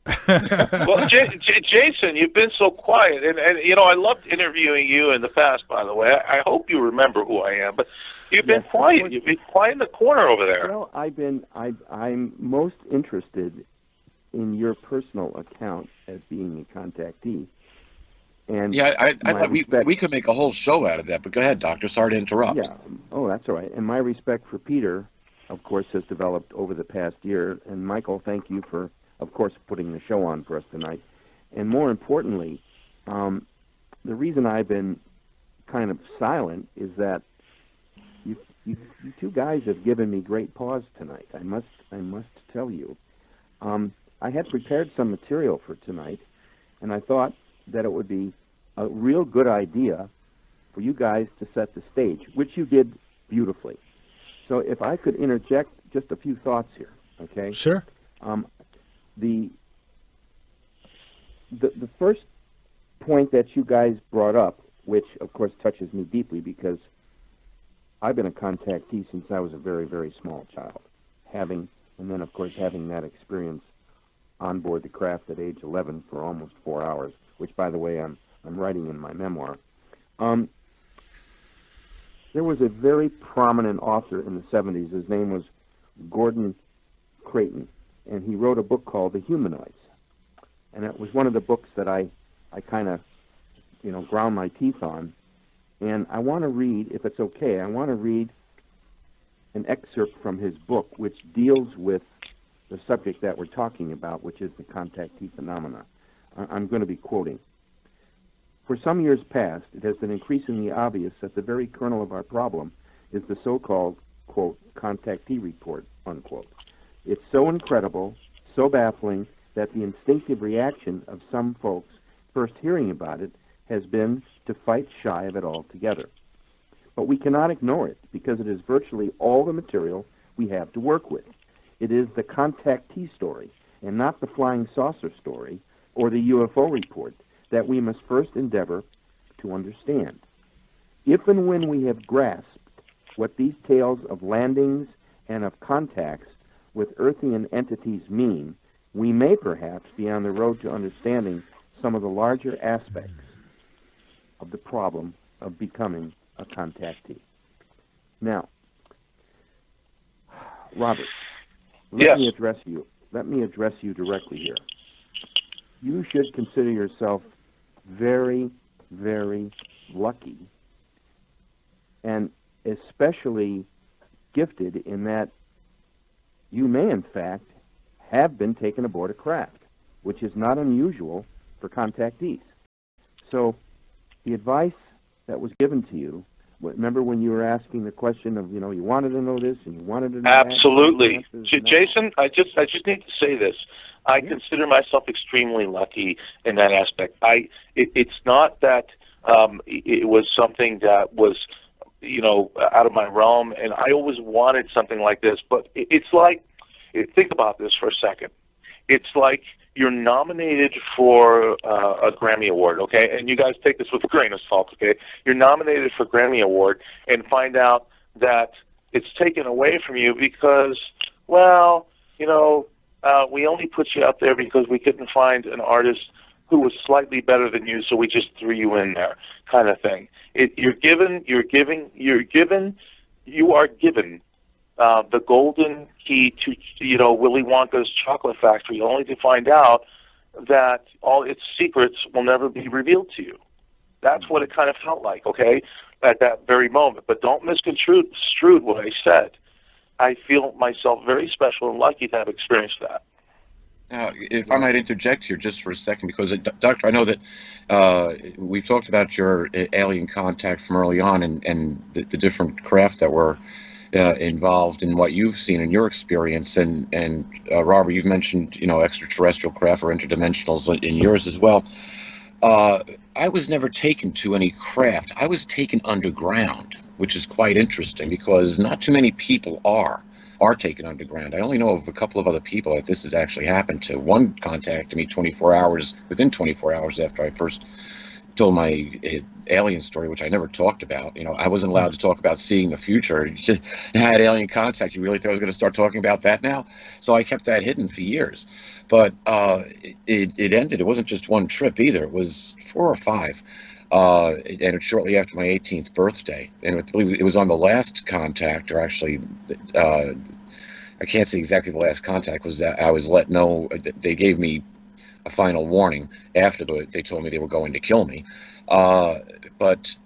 Well, Jason, you've been so quiet, and I loved interviewing you in the past. By the way, I hope you remember who I am, but you've been quiet. You've been quiet in the corner over there. Well, I'm most interested in your personal account as being a contactee. And yeah, we could make a whole show out of that, but go ahead, Doctor. Sorry to interrupt. Yeah. Oh, that's all right. And my respect for Peter, of course, has developed over the past year. And Michael, thank you for, of course, putting the show on for us tonight. And more importantly, the reason I've been kind of silent is that you two guys have given me great pause tonight. I must tell you. I had prepared some material for tonight, and I thought that it would be a real good idea for you guys to set the stage, which you did beautifully. So if I could interject just a few thoughts here, okay? Sure. The first point that you guys brought up, which of course touches me deeply because I've been a contactee since I was a very, very small child, and then of course having that experience on board the craft at age 11 for almost 4 hours, which by the way I'm writing in my memoir. There was a very prominent author in the 70s. His name was Gordon Creighton, and he wrote a book called The Humanoids. And it was one of the books that I kind of, ground my teeth on. And I want to read, if it's okay, I want to read an excerpt from his book, which deals with the subject that we're talking about, which is the contactee phenomena. I'm going to be quoting. For some years past, it has been increasingly obvious that the very kernel of our problem is the so-called, quote, contactee report, unquote. It's so incredible, so baffling, that the instinctive reaction of some folks first hearing about it has been to fight shy of it altogether. But we cannot ignore it because it is virtually all the material we have to work with. It is the contactee story, and not the flying saucer story or the UFO report, that we must first endeavor to understand. If and when we have grasped what these tales of landings and of contacts with Earthian entities mean, we may perhaps be on the road to understanding some of the larger aspects of the problem of becoming a contactee. Now, Robert, let me address you. Let me address you directly here. You should consider yourself very, very lucky, and especially gifted in that you may, in fact, have been taken aboard a craft, which is not unusual for contactees. So the advice that was given to you, remember when you were asking the question of, you wanted to know this and you wanted to know that? Absolutely. Jason, I just need to say this. I consider myself extremely lucky in that aspect. It's not that it was something that was, out of my realm, and I always wanted something like this. But it's like, Think about this for a second. It's like you're nominated for a Grammy Award, okay? And you guys take this with a grain of salt, okay? You're nominated for a Grammy Award and find out that it's taken away from you because, well, we only put you up there because we couldn't find an artist who was slightly better than you, so we just threw you in there, kind of thing. You are given the golden key to, Willy Wonka's chocolate factory, only to find out that all its secrets will never be revealed to you. That's what it kind of felt like, okay, at that very moment. But don't misconstrue what I said. I feel myself very special and lucky to have experienced that. Now, if I might interject here just for a second, because, Doctor, I know that we've talked about your alien contact from early on and the different craft that were involved in what you've seen in your experience. And Robert, you've mentioned, extraterrestrial craft or interdimensionals in yours as well. I was never taken to any craft. I was taken underground, which is quite interesting because not too many people are taken underground. I only know of a couple of other people that this has actually happened to. One contacted me within 24 hours after I first told my alien story, which I never talked about. I wasn't allowed to talk about seeing the future. I had alien contact. You really thought I was going to start talking about that now? So I kept that hidden for years. But it ended. It wasn't just one trip either. It was 4 or 5. And it's shortly after my 18th birthday. And I believe it was on the last contact, or actually, I can't say exactly the last contact, was that I was let know. They gave me a final warning after they told me they were going to kill me. But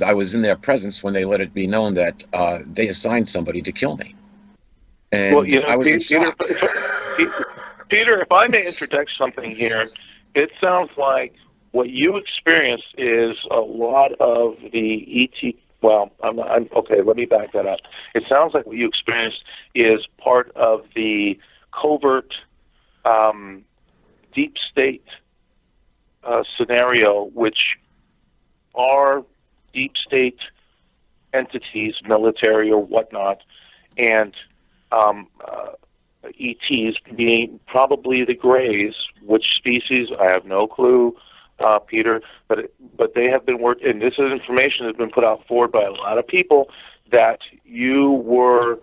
I was in their presence when they let it be known that they assigned somebody to kill me. And I was in shock. Peter, if I may interject something here, it sounds like what you experienced is a lot of the ET. Well, okay. Let me back that up. It sounds like what you experienced is part of the covert deep state scenario, which are deep state entities, military or whatnot, and ETs being probably the Greys. Which species? I have no clue. Peter, but they have been worked, and this is information that's been put out forward by a lot of people, that you were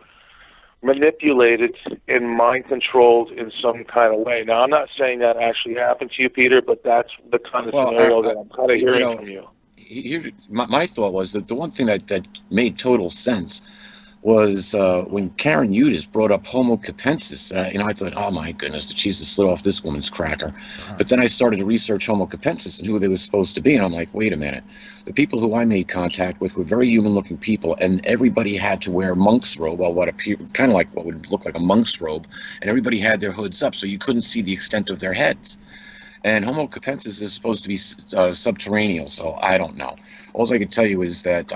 manipulated and mind controlled in some kind of way. Now, I'm not saying that actually happened to you, Peter, but that's the kind of scenario that I'm kind of hearing from you. My thought was that the one thing that made total sense was when Karen Udis brought up Homo capensis. I thought, oh my goodness, the cheese has slid off this woman's cracker. But then I started to research Homo capensis and who they were supposed to be, and I'm like, wait a minute. The people who I made contact with were very human-looking people, and everybody had to wear monk's robe, well, what appeared kind of like what would look like a monk's robe, and everybody had their hoods up, so you couldn't see the extent of their heads. And Homo capensis is supposed to be subterranean, so I don't know. All I can tell you is that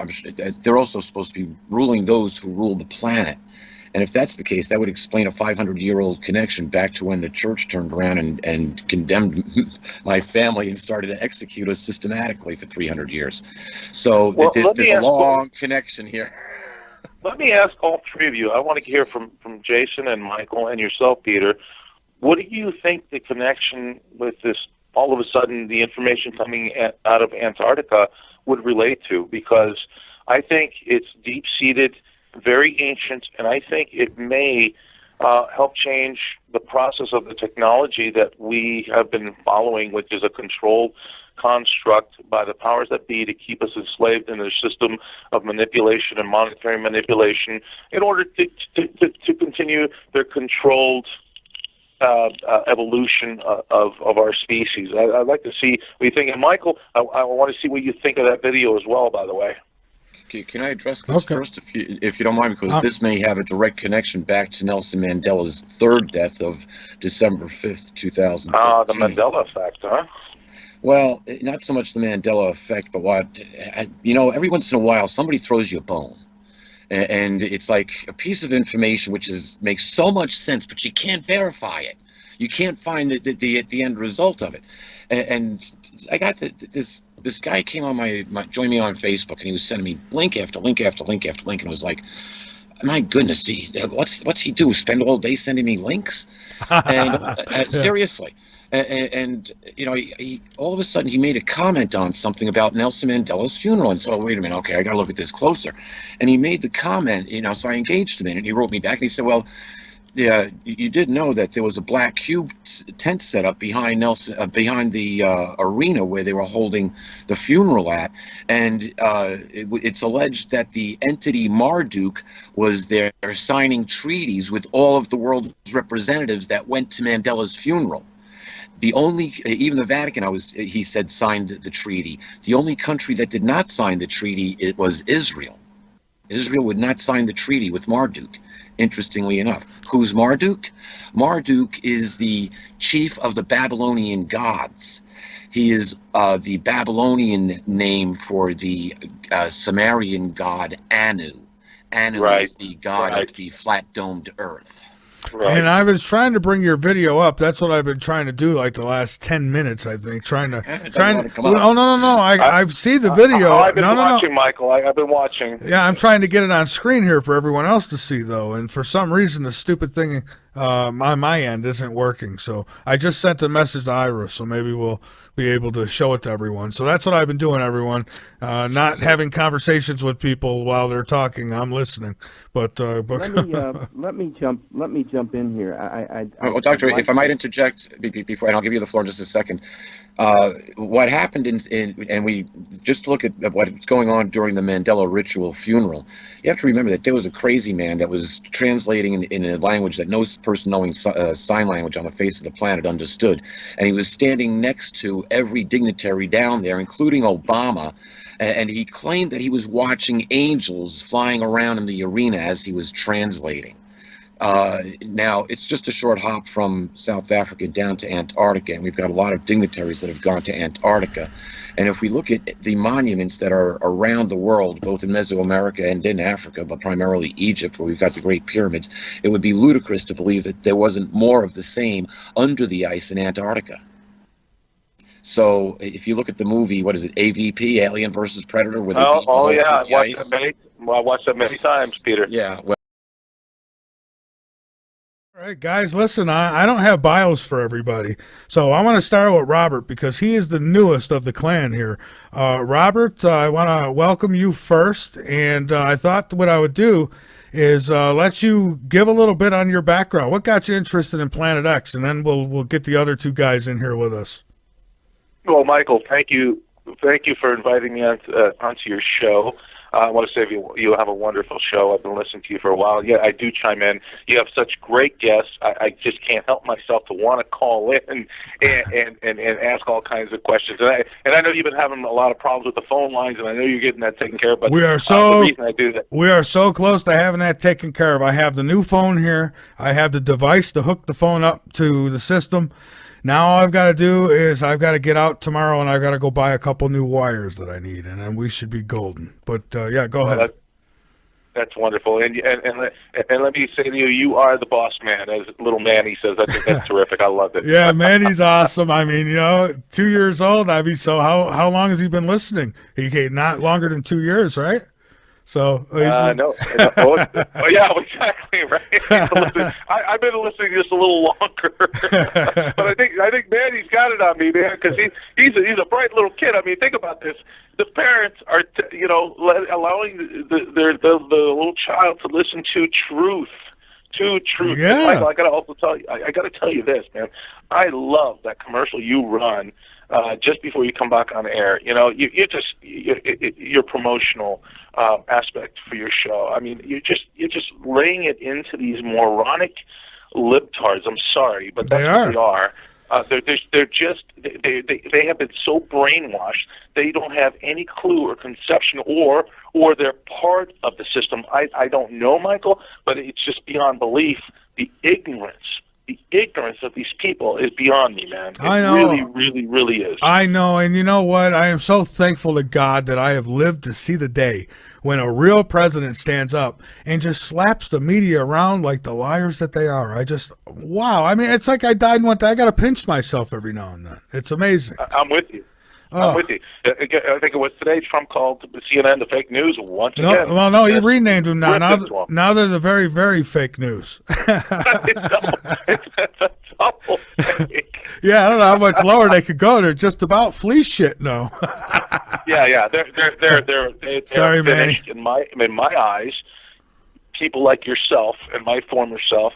they're also supposed to be ruling those who rule the planet. And if that's the case, that would explain a 500-year-old connection back to when the church turned around and condemned my family and started to execute us systematically for 300 years. So there's a long connection here. Let me ask all three of you. I want to hear from Jason and Michael and yourself, Peter. What do you think the connection with this, all of a sudden, the information coming out of Antarctica would relate to? Because I think it's deep-seated, very ancient, and I think it may help change the process of the technology that we have been following, which is a controlled construct by the powers that be to keep us enslaved in their system of manipulation and monetary manipulation in order to continue their controlled evolution of our species. I'd like to see what you think. And Michael, I want to see what you think of that video as well, by the way. Can I address this first, if you don't mind, because this may have a direct connection back to Nelson Mandela's third death of December 5th, 2013. The Mandela effect, huh? Well, not so much the Mandela effect, but every once in a while somebody throws you a bone. And it's like a piece of information which makes so much sense, but you can't verify it. You can't find the end result of it. And I got this guy came on joined me on Facebook, and he was sending me link after link after link after link, and it was like, my goodness, what's he do? Spend all day sending me links? And seriously. And you know, he all of a sudden he made a comment on something about Nelson Mandela's funeral, and so wait a minute, okay, I got to look at this closer. And he made the comment, you know, so I engaged him in it. And he wrote me back, and he said, "Well, yeah, you did know that there was a black cube tent set up behind behind the arena where they were holding the funeral at, and it's alleged that the entity Marduk was there signing treaties with all of the world's representatives that went to Mandela's funeral." The only, even the Vatican, he said, signed the treaty. The only country that did not sign the treaty, it was Israel. Israel would not sign the treaty with Marduk, interestingly enough. Who's Marduk? Marduk is the chief of the Babylonian gods. He is the Babylonian name for the Sumerian god Anu. Anu is the god of the flat-domed earth. Right. And I was trying to bring your video up. That's what I've been trying to do, like the last 10 minutes, I think. Oh, no. I've seen the video. I've been watching, Michael. I've been watching. Yeah, I'm trying to get it on screen here for everyone else to see, though. And for some reason, the stupid thing on my end isn't working. So I just sent a message to Ira, so maybe we'll be able to show it to everyone. So that's what I've been doing, everyone. Not having conversations with people while they're talking. I'm listening. But let me jump in here. Well, Doctor, if I might interject before, and I'll give you the floor in just a second. What happened and we just look at what's going on during the Mandela ritual funeral. You have to remember that there was a crazy man that was translating in a language that no person knowing sign language on the face of the planet understood, and he was standing next to every dignitary down there, including Obama. And he claimed that he was watching angels flying around in the arena as he was translating. Now, it's just a short hop from South Africa down to Antarctica, and we've got a lot of dignitaries that have gone to Antarctica. And if we look at the monuments that are around the world, both in Mesoamerica and in Africa, but primarily Egypt, where we've got the Great Pyramids, it would be ludicrous to believe that there wasn't more of the same under the ice in Antarctica. So if you look at the movie, what is it, AVP, Alien versus Predator? Where they I watched that many times, Peter. Yeah. all right, guys, listen, I don't have bios for everybody. So I want to start with Robert because he is the newest of the clan here. Robert, I want to welcome you first. And I thought what I would do is let you give a little bit on your background. What got you interested in Planet X? And then we'll get the other two guys in here with us. Well, Michael, thank you for inviting me onto your show. I want to say you have a wonderful show. I've been listening to you for a while. Yeah, I do chime in. You have such great guests. I just can't help myself to want to call in and ask all kinds of questions. And I know you've been having a lot of problems with the phone lines, and I know you're getting that taken care of. But the reason I do that, we are so close to having that taken care of. I have the new phone here. I have the device to hook the phone up to the system. Now all I've got to do is I've got to get out tomorrow and I've got to go buy a couple new wires that I need, and then we should be golden. But yeah, go ahead. That's wonderful. And let me say to you, you are the boss man, as little Manny says. I think that's terrific. I love it. Yeah, Manny's awesome. I mean, 2 years old. I mean, so how long has he been listening? He not longer than 2 years, right? So no. Oh, yeah, exactly, right. I've been listening just a little longer, but I think Manny's got it on me, man, because he's a bright little kid. I mean, think about this: the parents are allowing the little child to listen to truth. Yeah. Michael, I gotta also tell you, I gotta tell you this, man. I love that commercial you run just before you come back on air. Your promotional aspect for your show. I mean, you're just laying it into these moronic libtards. I'm sorry, but that's what they are. They have been so brainwashed they don't have any clue or conception or they're part of the system. I don't know, Michael, but it's just beyond belief. The ignorance of these people is beyond me, man. I know. Really, really, really is. I know, and you know what? I am so thankful to God that I have lived to see the day when a real president stands up and just slaps the media around like the liars that they are. Wow. I mean, it's like I died and went, I got to pinch myself every now and then. It's amazing. I'm with you. I'm Oh. with you. I think it was today Trump called CNN the fake news once No, again. well, no, he That's renamed them now. ripped into 'em. Now they're the very, very fake news. It's a double fake. Yeah, I don't know how much lower they could go. They're just about flea shit, no. Yeah. They're Sorry, Manny. finished in my eyes. People like yourself and my former self,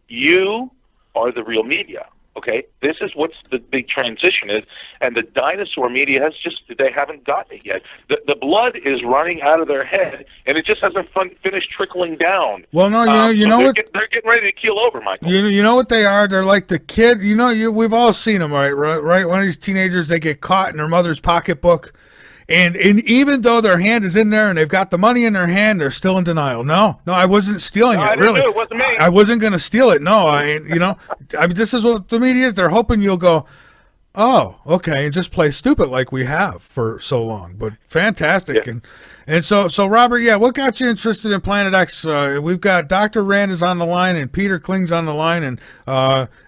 you are the real media. Okay, this is what's the big transition is, and the dinosaur media they haven't gotten it yet. The blood is running out of their head, and it just hasn't finished trickling down. Well, no, you know what? They're getting ready to keel over, Michael. You know what they are? They're like the kid. We've all seen them, right? One of these teenagers, they get caught in their mother's pocketbook, and even though their hand is in there and they've got the money in their hand, they're still in denial. No, I wasn't stealing No, it. I didn't Really, do it. It wasn't me. I wasn't going to steal it. No, I mean, this is what the media is. They're hoping you'll go, oh, okay, and just play stupid like we have for so long. But fantastic, Yeah. and so Robert, yeah, what got you interested in Planet X? We've got Dr. Rand is on the line and Peter Kling's on the line, and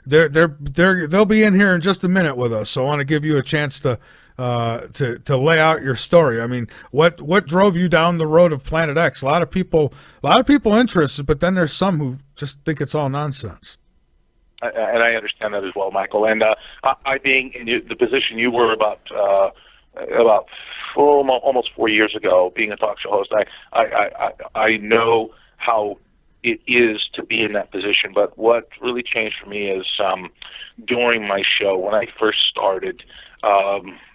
they'll be in here in just a minute with us. So I want to give you a chance to lay out your story. I mean, what drove you down the road of Planet X? A lot of people interested, but then there's some who just think it's all nonsense. And I understand that as well, Michael. And I being in the position you were about almost 4 years ago, being a talk show host, I know how it is to be in that position. But what really changed for me is during my show when I first started.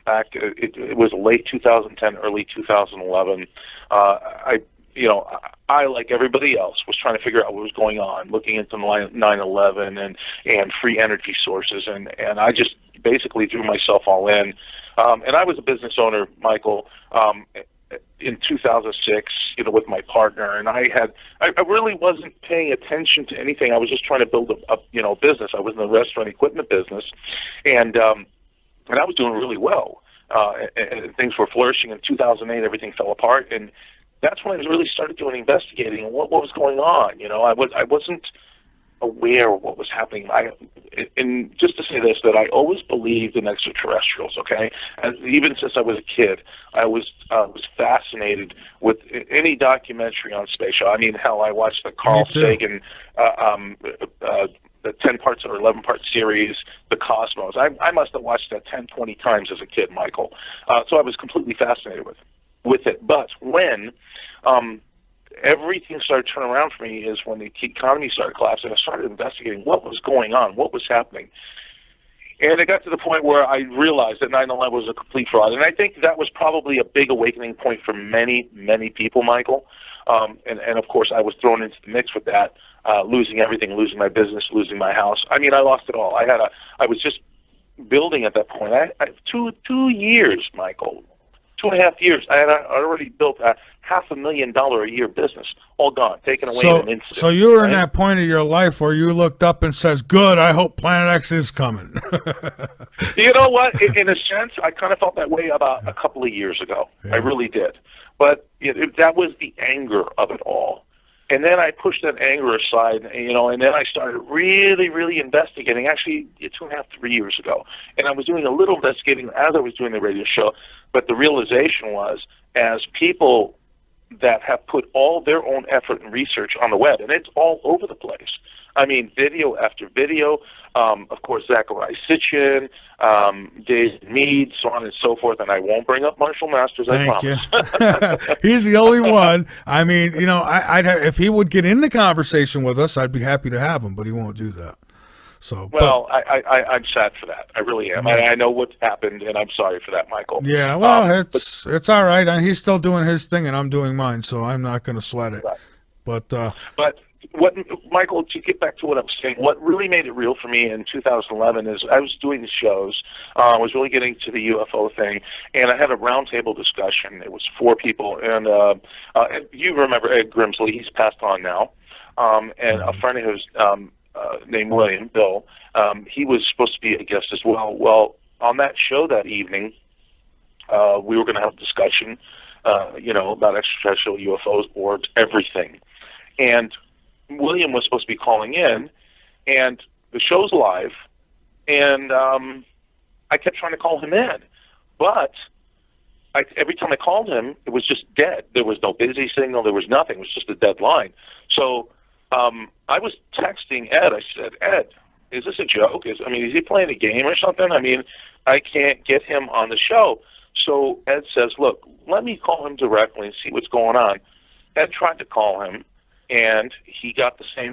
It was late 2010, early 2011. I, like everybody else, was trying to figure out what was going on, looking into 9/11 and free energy sources, and I just basically threw myself all in. And I was a business owner, Michael, in 2006, with my partner, and I really wasn't paying attention to anything. I was just trying to build a business. I was in the restaurant equipment business, and I was doing really well. And things were flourishing. In 2008, everything fell apart, and that's when I really started doing investigating and what was going on. I wasn't aware of what was happening. And just to say this, that I always believed in extraterrestrials. Okay, and even since I was a kid, I was fascinated with any documentary on space. I mean, hell, I watched the Carl Sagan. The 10 parts or 11-part series, The Cosmos. I must have watched that 10, 20 times as a kid, Michael. So I was completely fascinated with it. But when everything started turning around for me is when the economy started collapsing, I started investigating what was going on, what was happening. And it got to the point where I realized that 9/11 was a complete fraud. And I think that was probably a big awakening point for many, many people, Michael. And of course, I was thrown into the mix with that. Losing everything, losing my business, losing my house. I mean, I lost it all. I was just building at that point. I 2 years, Michael, 2.5 years. I had already built a $500,000 a year business, all gone, taken away in an instant. So you were in that point of your life where you looked up and says, "Good, I hope Planet X is coming." You know what? In a sense, I kind of felt that way about a couple of years ago. Yeah. I really did. But that was the anger of it all. And then I pushed that anger aside, and then I started really, really investigating, actually 2.5, 3 years ago. And I was doing a little investigating as I was doing the radio show, but the realization was, as people that have put all their own effort and research on the web, and it's all over the place. I mean, video after video, of course, Zachariah Sitchin, Dave Mead, so on and so forth, and I won't bring up Marshall Masters, I promise. Thank you. He's the only one. I mean, I'd if he would get in the conversation with us, I'd be happy to have him, but he won't do that. So, well, I'm sad for that. I really am. I know what's happened, and I'm sorry for that, Michael. Yeah, well, it's all right. He's still doing his thing, and I'm doing mine, so I'm not going to sweat it. Right. But what, Michael, to get back to what I'm saying, what really made it real for me in 2011 is I was doing the shows. I was really getting to the UFO thing, and I had a roundtable discussion. It was 4 people, and you remember Ed Grimsley. He's passed on now, and a friend of his named William, Bill, he was supposed to be a guest as well. Well, on that show that evening, we were going to have a discussion, about extraterrestrial UFOs, orbs, everything. And William was supposed to be calling in, and the show's live, and I kept trying to call him in. But every time I called him, it was just dead. There was no busy signal. There was nothing. It was just a dead line. So I was texting Ed. I said, Ed, is this a joke? Is he playing a game or something? I mean, I can't get him on the show. So Ed says, look, let me call him directly and see what's going on. Ed tried to call him, and he got the same